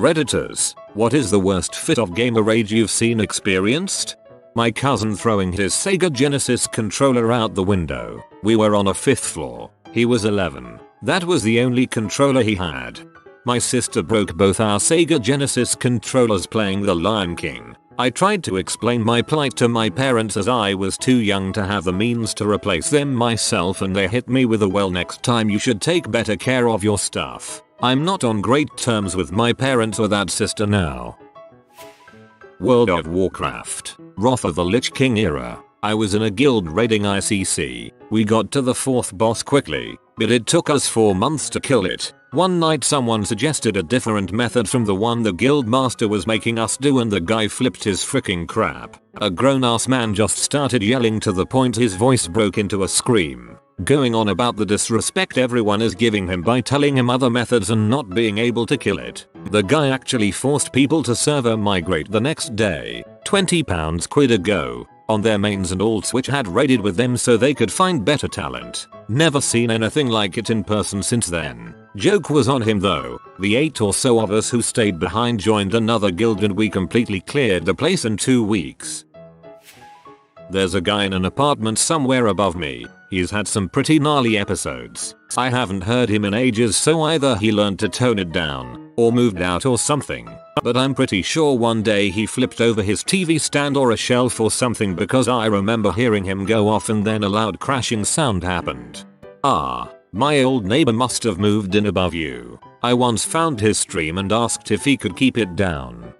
Redditors, what is the worst fit of gamer rage you've seen experienced? My cousin throwing his Sega Genesis controller out the window. We were on a 5th floor. He was 11. That was the only controller he had. My sister broke both our Sega Genesis controllers playing The Lion King. I tried to explain my plight to my parents as I was too young to have the means to replace them myself, and they hit me with a "well, next time you should take better care of your stuff." I'm not on great terms with my parents or that sister now. World of Warcraft. Wrath of the Lich King era. I was in a guild raiding ICC. We got to the 4th boss quickly, but it took us 4 months to kill it. One night someone suggested a different method from the one the guild master was making us do, and the guy flipped his freaking crap. A grown ass man just started yelling to the point his voice broke into a scream, going on about the disrespect everyone is giving him by telling him other methods and not being able to kill it. The guy actually forced people to server migrate the next day, £20 ago, on their mains and alts which had raided with them so they could find better talent. Never seen anything like it in person since then. Joke was on him though. The 8 or so of us who stayed behind joined another guild and we completely cleared the place in 2 weeks. There's a guy in an apartment somewhere above me. He's had some pretty gnarly episodes. I haven't heard him in ages, so either he learned to tone it down, or moved out or something. But I'm pretty sure one day he flipped over his TV stand or a shelf or something, because I remember hearing him go off and then a loud crashing sound happened. My old neighbor must have moved in above you. I once found his stream and asked if he could keep it down.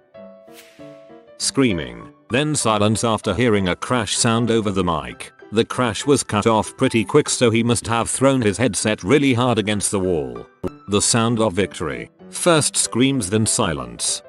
Screaming, then silence after hearing a crash sound over the mic. The crash was cut off pretty quick, so he must have thrown his headset really hard against the wall. The sound of victory. First screams, then silence.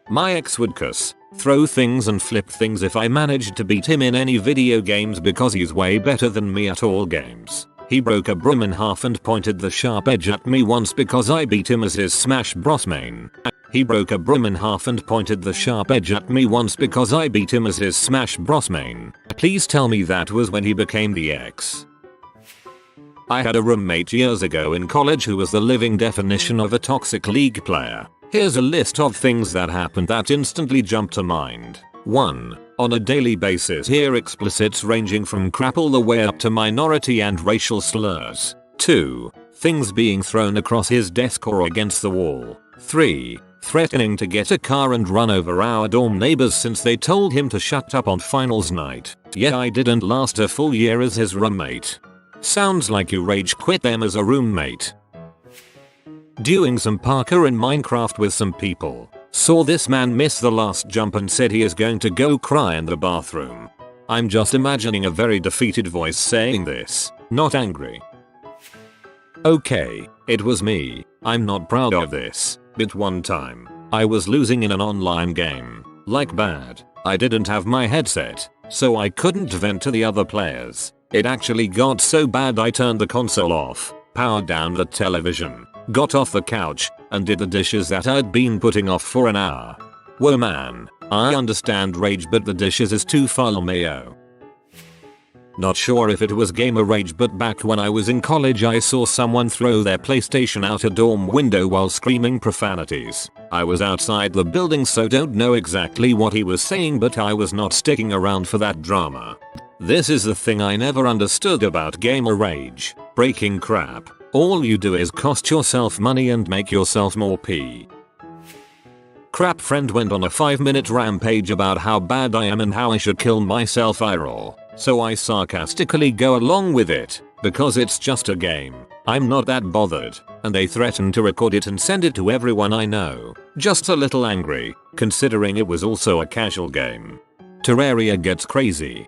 My ex would cuss, throw things and flip things if I managed to beat him in any video games because he's way better than me at all games. He broke a broom in half and pointed the sharp edge at me once because I beat him as his Smash Bros main. He broke a broom in half and pointed the sharp edge at me once because I beat him as his Smash Bros main. Please tell me that was when he became the ex. I had a roommate years ago in college who was the living definition of a toxic league player. Here's a list of things that happened that instantly jumped to mind. 1. On a daily basis hear explicits ranging from crap all the way up to minority and racial slurs. 2. Things being thrown across his desk or against the wall. 3. Threatening to get a car and run over our dorm neighbors since they told him to shut up on finals night. Yeah, I didn't last a full year as his roommate. Sounds like you rage quit them as a roommate. Doing some parkour in Minecraft with some people. Saw this man miss the last jump and said he is going to go cry in the bathroom. I'm just imagining a very defeated voice saying this, not angry. Okay, it was me. I'm not proud of this, but one time, I was losing in an online game. Like bad. I didn't have my headset, so I couldn't vent to the other players. It actually got so bad I turned the console off, powered down the television, got off the couch, and did the dishes that I'd been putting off for an hour. Whoa man, I understand rage, but the dishes is too far mayo. Not sure if it was gamer rage, but back when I was in college I saw someone throw their PlayStation out a dorm window while screaming profanities. I was outside the building so don't know exactly what he was saying, but I was not sticking around for that drama. This is the thing I never understood about gamer rage. Breaking crap. All you do is cost yourself money and make yourself more pee. Crap friend went on a 5-minute rampage about how bad I am and how I should kill myself IRL. So I sarcastically go along with it, because it's just a game. I'm not that bothered, and they threatened to record it and send it to everyone I know. Just a little angry, considering it was also a casual game. Terraria gets crazy.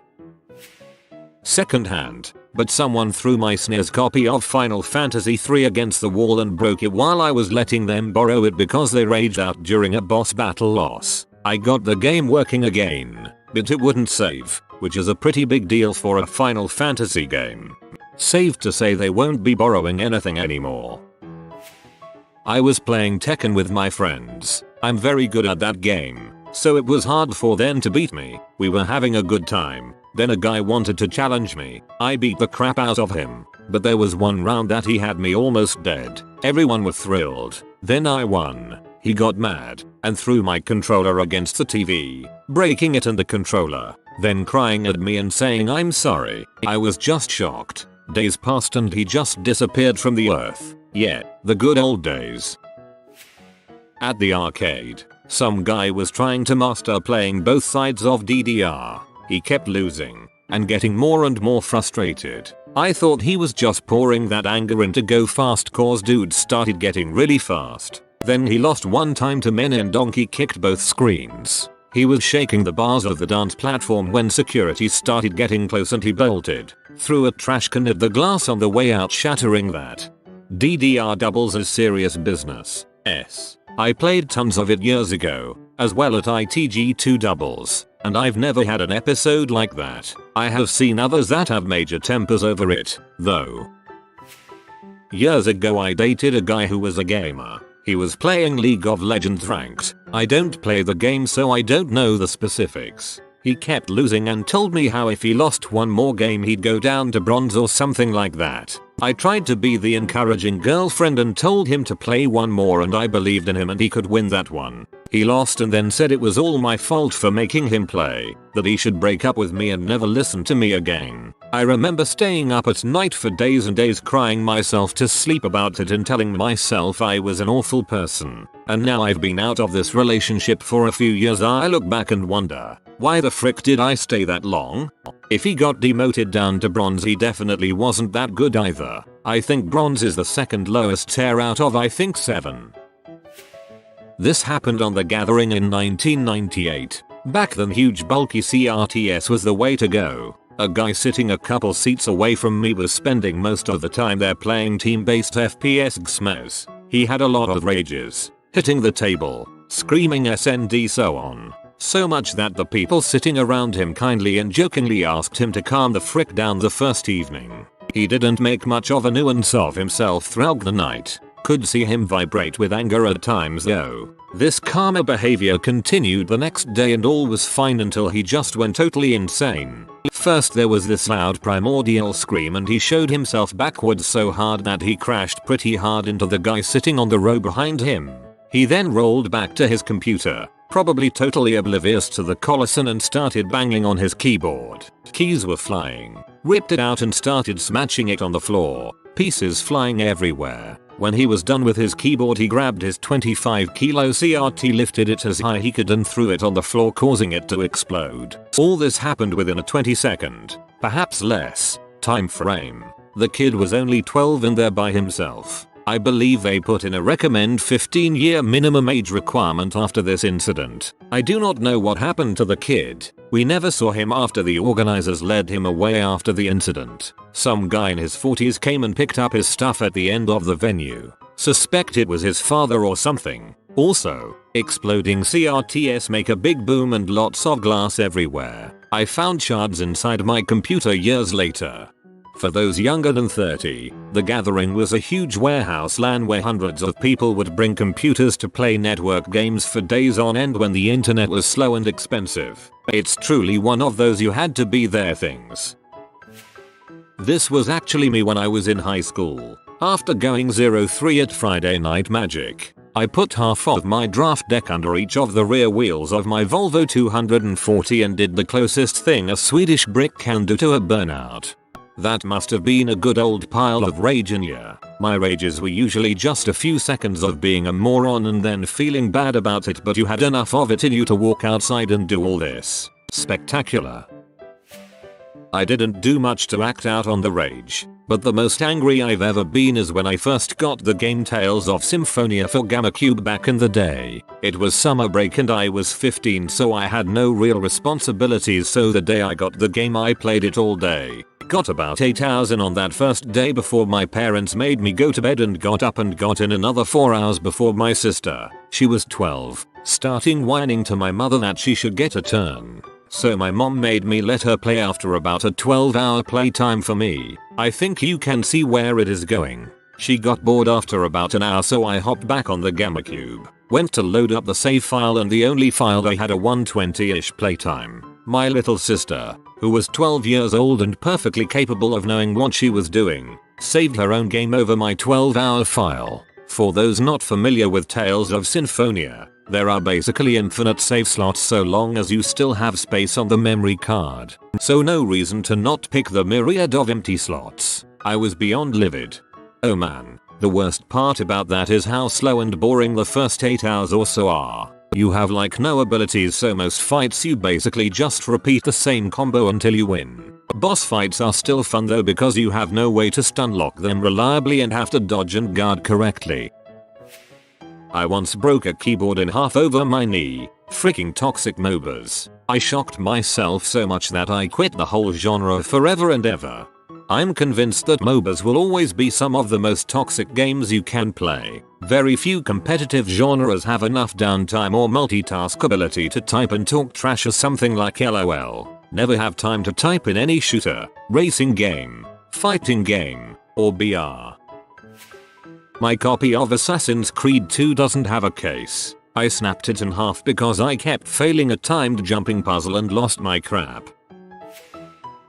Second hand, but someone threw my SNES copy of Final Fantasy III against the wall and broke it while I was letting them borrow it because they raged out during a boss battle loss. I got the game working again, but it wouldn't save, which is a pretty big deal for a Final Fantasy game. Safe to say they won't be borrowing anything anymore. I was playing Tekken with my friends. I'm very good at that game, so it was hard for them to beat me. We were having a good time. Then a guy wanted to challenge me. I beat the crap out of him, but there was one round that he had me almost dead. Everyone was thrilled. Then I won. He got mad and threw my controller against the TV, breaking it and the controller, then crying at me and saying I'm sorry. I was just shocked. Days passed and he just disappeared from the earth. Yeah, the good old days. At the arcade, some guy was trying to master playing both sides of DDR. He kept losing and getting more and more frustrated. I thought he was just pouring that anger into go fast cause dudes started getting really fast. Then he lost one time to men and donkey kicked both screens. He was shaking the bars of the dance platform when security started getting close and he bolted, threw a trash can at the glass on the way out shattering that. DDR doubles is serious business. I played tons of it years ago, as well at ITG2 doubles, and I've never had an episode like that. I have seen others that have major tempers over it, though. Years ago I dated a guy who was a gamer. He was playing League of Legends ranked. I don't play the game so I don't know the specifics. He kept losing and told me how if he lost one more game he'd go down to bronze or something like that. I tried to be the encouraging girlfriend and told him to play one more and I believed in him and he could win that one. He lost and then said it was all my fault for making him play, that he should break up with me and never listen to me again. I remember staying up at night for days and days crying myself to sleep about it and telling myself I was an awful person. And now I've been out of this relationship for a few years. I look back and wonder, why the frick did I stay that long? If he got demoted down to bronze he definitely wasn't that good either. I think bronze is the second lowest tier out of I think 7. This happened on The Gathering in 1998. Back then huge bulky CRTS was the way to go. A guy sitting a couple seats away from me was spending most of the time there playing team-based FPS XMS. He had a lot of rages, hitting the table, screaming SND so on. So much that the people sitting around him kindly and jokingly asked him to calm the frick down the first evening. He didn't make much of a nuisance of himself throughout the night. Could see him vibrate with anger at times though. This calmer behavior continued the next day and all was fine until he just went totally insane. First there was this loud primordial scream and he showed himself backwards so hard that he crashed pretty hard into the guy sitting on the row behind him. He then rolled back to his computer, probably totally oblivious to the collision, and started banging on his keyboard. Keys were flying, ripped it out and started smashing it on the floor, pieces flying everywhere. When he was done with his keyboard he grabbed his 25 kilo CRT, lifted it as high he could and threw it on the floor causing it to explode. All this happened within a 20-second, perhaps less, time frame. The kid was only 12 and there by himself. I believe they put in a recommend 15-year minimum age requirement after this incident. I do not know what happened to the kid. We never saw him after the organizers led him away after the incident. Some guy in his 40s came and picked up his stuff at the end of the venue. Suspect it was his father or something. Also, exploding CRTs make a big boom and lots of glass everywhere. I found shards inside my computer years later. For those younger than 30, The Gathering was a huge warehouse LAN where hundreds of people would bring computers to play network games for days on end when the internet was slow and expensive. It's truly one of those you had to be there things. This was actually me when I was in high school. After going 0-3 at Friday Night Magic, I put half of my draft deck under each of the rear wheels of my Volvo 240 and did the closest thing a Swedish brick can do to a burnout. That must have been a good old pile of rage in ya. My rages were usually just a few seconds of being a moron and then feeling bad about it, but you had enough of it in you to walk outside and do all this. Spectacular. I didn't do much to act out on the rage, but the most angry I've ever been is when I first got the game Tales of Symphonia for GameCube back in the day. It was summer break and I was 15 so I had no real responsibilities, so the day I got the game I played it all day. Got about 8 hours in on that first day before my parents made me go to bed, and got up and got in another 4 hours before my sister, she was 12, starting whining to my mother that she should get a turn. So my mom made me let her play after about a 12-hour playtime for me. I think you can see where it is going. She got bored after about an hour so I hopped back on the GameCube, went to load up the save file, and the only file I had a 120-ish playtime. My little sister, who was 12 years old and perfectly capable of knowing what she was doing, saved her own game over my 12-hour file. For those not familiar with Tales of Symphonia, there are basically infinite save slots so long as you still have space on the memory card. So no reason to not pick the myriad of empty slots. I was beyond livid. Oh man, the worst part about that is how slow and boring the first 8 hours or so are. You have like no abilities, so most fights you basically just repeat the same combo until you win. Boss fights are still fun though because you have no way to stun lock them reliably and have to dodge and guard correctly. I once broke a keyboard in half over my knee. Freaking toxic MOBAs. I shocked myself so much that I quit the whole genre forever and ever. I'm convinced that MOBAs will always be some of the most toxic games you can play. Very few competitive genres have enough downtime or multitask ability to type and talk trash as something like LOL. Never have time to type in any shooter, racing game, fighting game, or BR. My copy of Assassin's Creed 2 doesn't have a case. I snapped it in half because I kept failing a timed jumping puzzle and lost my crap.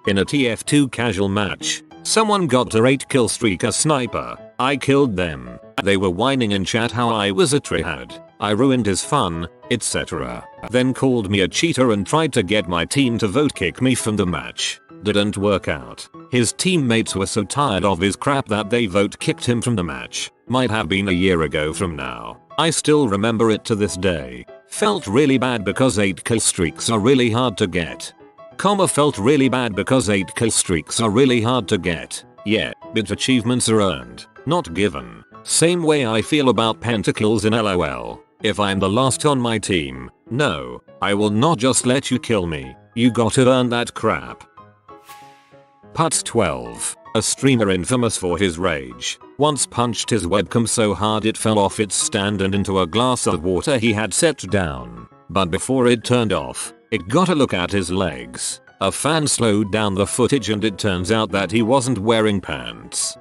In a TF2 casual match, someone got a 8 kill streak as sniper. I killed them. They were whining in chat how I was a tryhard. I ruined his fun, etc. Then called me a cheater and tried to get my team to vote kick me from the match. Didn't work out. His teammates were so tired of his crap that they vote kicked him from the match. Might have been a year ago from now. I still remember it to this day. Felt really bad because 8 kill streaks are really hard to get. Felt really bad because 8 kill streaks are really hard to get. Yeah, but achievements are earned, not given. Same way I feel about pentakills in LOL. If I'm the last on my team, no, I will not just let you kill me. You gotta earn that crap. Putz 12, a streamer infamous for his rage, once punched his webcam so hard it fell off its stand and into a glass of water he had set down. But before it turned off, it got a look at his legs. A fan slowed down the footage and it turns out that he wasn't wearing pants.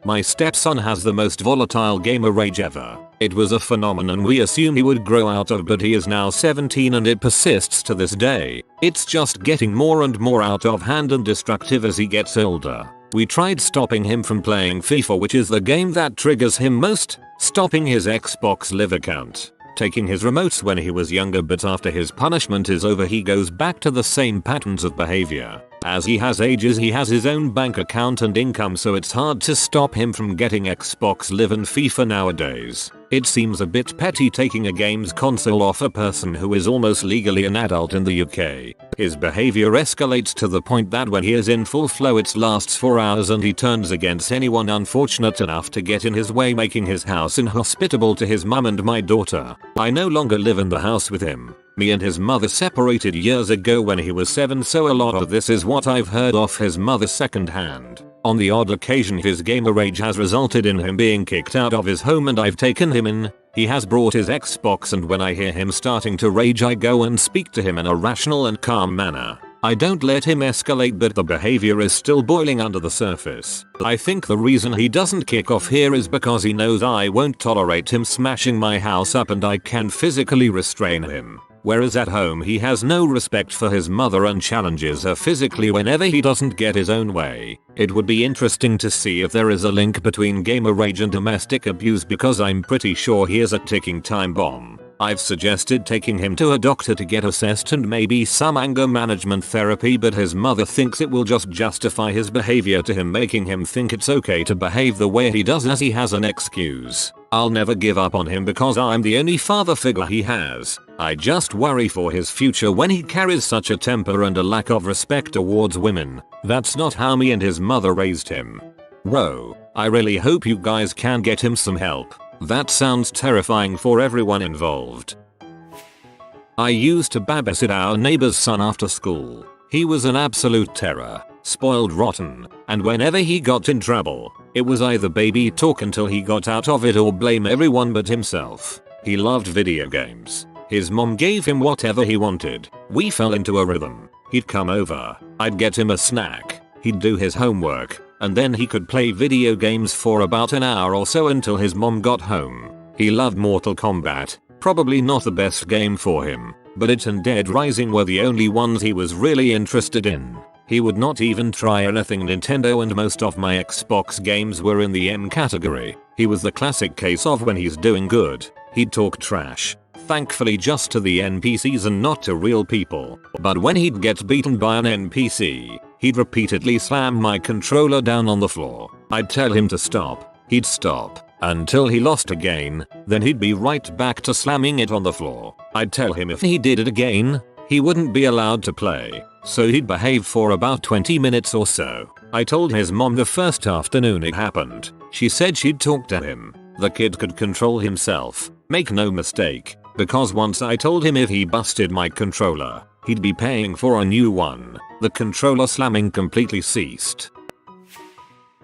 My stepson has the most volatile gamer rage ever. It was a phenomenon we assumed he would grow out of, but he is now 17 and it persists to this day. It's just getting more and more out of hand and destructive as he gets older. We tried stopping him from playing FIFA, which is the game that triggers him most, stopping his Xbox Live account, taking his remotes when he was younger, but after his punishment is over he goes back to the same patterns of behavior. As he has ages he has his own bank account and income, so it's hard to stop him from getting Xbox Live and FIFA nowadays. It seems a bit petty taking a games console off a person who is almost legally an adult in the UK. His behavior escalates to the point that when he is in full flow it lasts for hours and he turns against anyone unfortunate enough to get in his way, making his house inhospitable to his mum and my daughter. I no longer live in the house with him. Me and his mother separated years ago when he was 7, so a lot of this is what I've heard off his mother secondhand. On the odd occasion his gamer rage has resulted in him being kicked out of his home and I've taken him in. He has brought his Xbox and when I hear him starting to rage I go and speak to him in a rational and calm manner. I don't let him escalate, but the behavior is still boiling under the surface. I think the reason he doesn't kick off here is because he knows I won't tolerate him smashing my house up and I can physically restrain him. Whereas at home he has no respect for his mother and challenges her physically whenever he doesn't get his own way. It would be interesting to see if there is a link between gamer rage and domestic abuse, because I'm pretty sure he is a ticking time bomb. I've suggested taking him to a doctor to get assessed and maybe some anger management therapy, but his mother thinks it will just justify his behavior to him, making him think it's okay to behave the way he does as he has an excuse. I'll never give up on him because I'm the only father figure he has. I just worry for his future when he carries such a temper and a lack of respect towards women. That's not how me and his mother raised him. Bro, I really hope you guys can get him some help. That sounds terrifying for everyone involved. I used to babysit our neighbor's son after school. He was an absolute terror, spoiled rotten, and whenever he got in trouble, it was either baby talk until he got out of it or blame everyone but himself. He loved video games. His mom gave him whatever he wanted. We fell into a rhythm. He'd come over, I'd get him a snack, he'd do his homework, and then he could play video games for about an hour or so until his mom got home. He loved Mortal Kombat, probably not the best game for him, but it and Dead Rising were the only ones he was really interested in. He would not even try anything Nintendo, and most of my Xbox games were in the M category. He was the classic case of when he's doing good, he'd talk trash. Thankfully just to the NPCs and not to real people. But when he'd get beaten by an NPC, he'd repeatedly slam my controller down on the floor. I'd tell him to stop, he'd stop, until he lost again, then he'd be right back to slamming it on the floor. I'd tell him if he did it again, he wouldn't be allowed to play, so he'd behave for about 20 minutes or so. I told his mom the first afternoon it happened. She said she'd talk to him. The kid could control himself, make no mistake, because once I told him if he busted my controller, he'd be paying for a new one. The controller slamming completely ceased.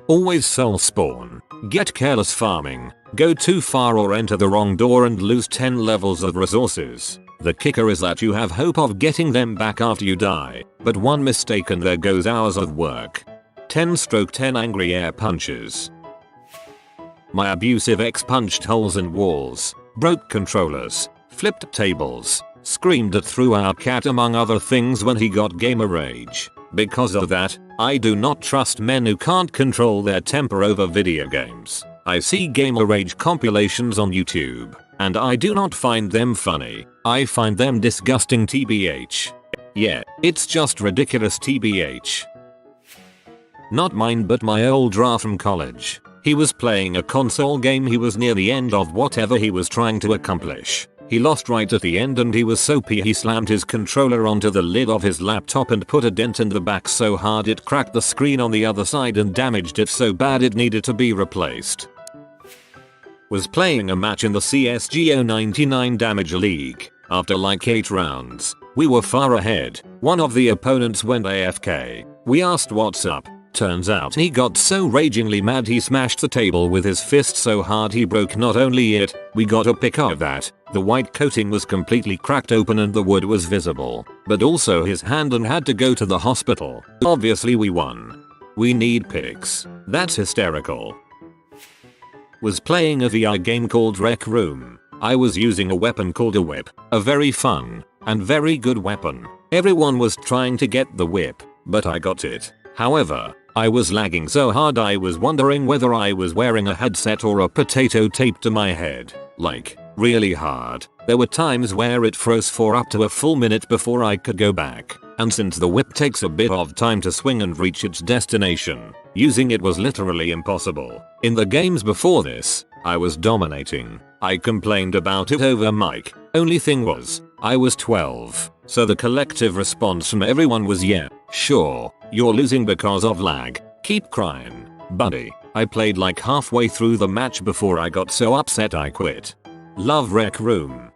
Always soul spawn. Get careless farming. Go too far or enter the wrong door and lose 10 levels of resources. The kicker is that you have hope of getting them back after you die, but one mistake and there goes hours of work. 10/10 angry air punches. My abusive ex punched holes in walls, broke controllers, flipped tables, screamed at threw our cat among other things when he got gamer rage. Because of that, I do not trust men who can't control their temper over video games. I see gamer rage compilations on YouTube, and I do not find them funny. I find them disgusting tbh. Yeah, it's just ridiculous tbh. Not mine but my old draft from college. He was playing a console game. He was near the end of whatever he was trying to accomplish. He lost right at the end and he was so he slammed his controller onto the lid of his laptop and put a dent in the back so hard it cracked the screen on the other side and damaged it so bad it needed to be replaced. Was playing a match in the CSGO 99 Damage League. After like 8 rounds, we were far ahead. One of the opponents went AFK. We asked what's up. Turns out he got so ragingly mad he smashed the table with his fist so hard he broke not only it, we got a pic of that. The white coating was completely cracked open and the wood was visible, but also his hand and had to go to the hospital. Obviously we won. We need pics. That's hysterical. Was playing a VR game called Rec Room. I was using a weapon called a whip, a very fun and very good weapon. Everyone was trying to get the whip, but I got it. However, I was lagging so hard I was wondering whether I was wearing a headset or a potato taped to my head. Like, really hard. There were times where it froze for up to a full minute before I could go back. And since the whip takes a bit of time to swing and reach its destination, using it was literally impossible. In the games before this, I was dominating. I complained about it over mic. Only thing was, I was 12, so the collective response from everyone was yeah, sure, you're losing because of lag. Keep crying, buddy. I played like halfway through the match before I got so upset I quit. Love Rec Room.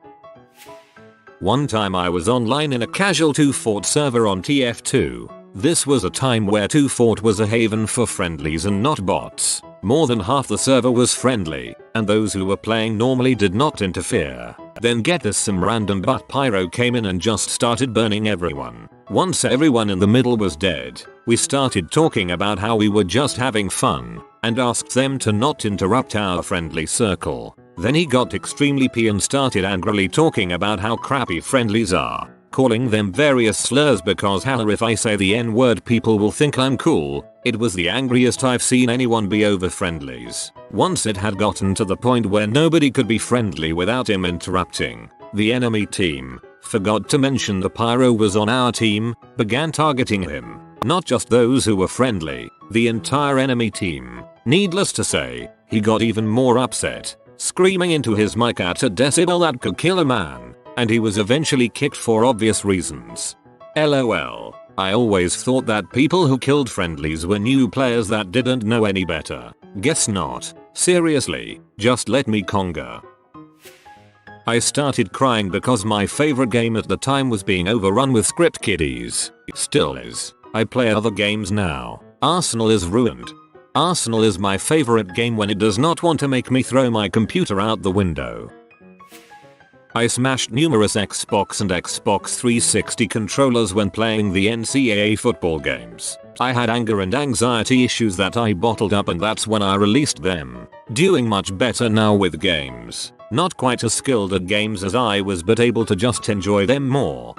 One time I was online in a casual 2-Fort server on TF2. This was a time where 2-Fort was a haven for friendlies and not bots. More than half the server was friendly, and those who were playing normally did not interfere. Then get this, some random butt Pyro came in and just started burning everyone. Once everyone in the middle was dead, we started talking about how we were just having fun, and asked them to not interrupt our friendly circle. Then he got extremely P and started angrily talking about how crappy friendlies are, calling them various slurs because hell if I say the N-word people will think I'm cool. It was the angriest I've seen anyone be over friendlies. Once it had gotten to the point where nobody could be friendly without him interrupting. The enemy team, forgot to mention the Pyro was on our team, began targeting him. Not just those who were friendly, the entire enemy team. Needless to say, he got even more upset, screaming into his mic at a decibel that could kill a man, and he was eventually kicked for obvious reasons. LOL. I always thought that people who killed friendlies were new players that didn't know any better. Guess not. Seriously, just let me conga. I started crying because my favorite game at the time was being overrun with script kiddies. Still is. I play other games now. Arsenal is ruined. Arsenal is my favorite game when it does not want to make me throw my computer out the window. I smashed numerous Xbox and Xbox 360 controllers when playing the NCAA football games. I had anger and anxiety issues that I bottled up and that's when I released them. Doing much better now with games. Not quite as skilled at games as I was but able to just enjoy them more.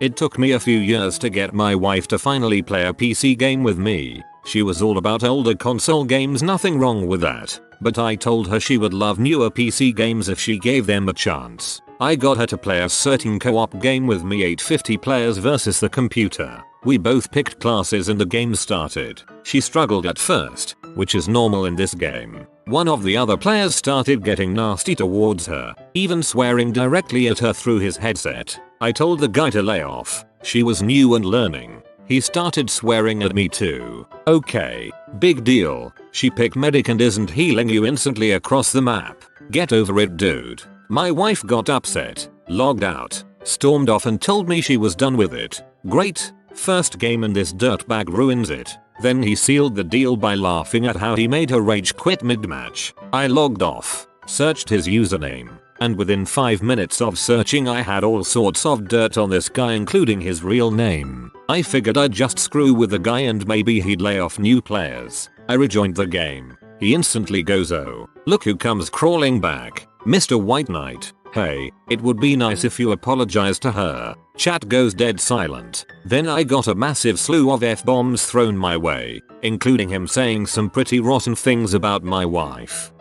It took me a few years to get my wife to finally play a PC game with me. She was all about older console games, nothing wrong with that, but I told her she would love newer PC games if she gave them a chance. I got her to play a certain co-op game with me, 850 players versus the computer. We both picked classes and the game started. She struggled at first, which is normal in this game. One of the other players started getting nasty towards her, even swearing directly at her through his headset. I told the guy to lay off. She was new and learning. He started swearing at me too. Okay, big deal. She picked medic and isn't healing you instantly across the map. Get over it, dude. My wife got upset, logged out, stormed off and told me she was done with it. Great, first game and this dirtbag ruins it. Then he sealed the deal by laughing at how he made her rage quit mid-match. I logged off, searched his username, and within 5 minutes of searching I had all sorts of dirt on this guy, including his real name. I figured I'd just screw with the guy and maybe he'd lay off new players. I rejoined the game. He instantly goes, "Oh, look who comes crawling back. Mr. White Knight, hey, it would be nice if you apologize to her." Chat goes dead silent. Then I got a massive slew of F-bombs thrown my way, including him saying some pretty rotten things about my wife.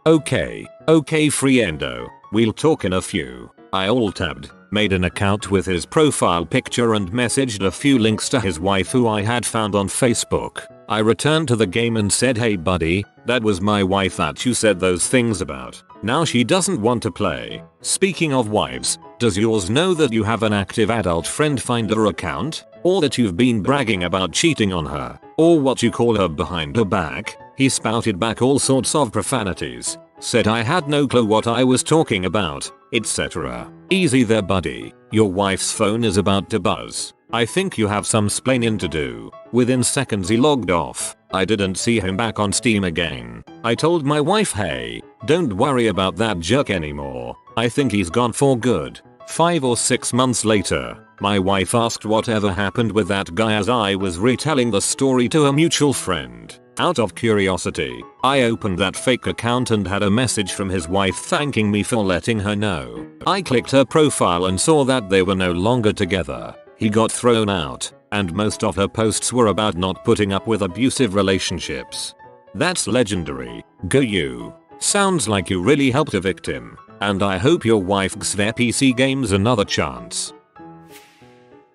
Okay, friendo, we'll talk in a few. I alt-tabbed, made an account with his profile picture and messaged a few links to his wife who I had found on Facebook. I returned to the game and said, "Hey buddy, that was my wife that you said those things about. Now she doesn't want to play." Speaking of wives, does yours know that you have an active adult friend finder account? Or that you've been bragging about cheating on her? Or what you call her behind her back? He spouted back all sorts of profanities. Said I had no clue what I was talking about, etc. Easy there buddy, your wife's phone is about to buzz. I think you have some splaining to do. Within seconds he logged off. I didn't see him back on Steam again. I told my wife, "Hey, don't worry about that jerk anymore. I think he's gone for good." 5 or 6 months later, my wife asked whatever happened with that guy as I was retelling the story to a mutual friend. Out of curiosity, I opened that fake account and had a message from his wife thanking me for letting her know. I clicked her profile and saw that they were no longer together. He got thrown out, and most of her posts were about not putting up with abusive relationships. That's legendary. Go you. Sounds like you really helped a victim, and I hope your wife gives their PC games another chance.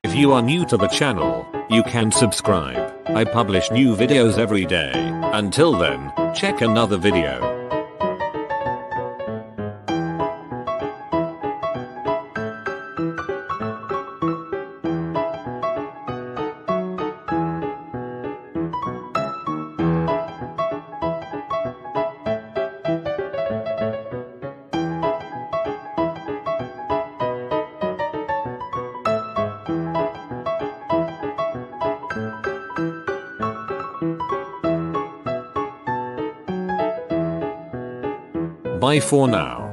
If you are new to the channel, you can subscribe. I publish new videos every day. Until then, check another video. Bye for now.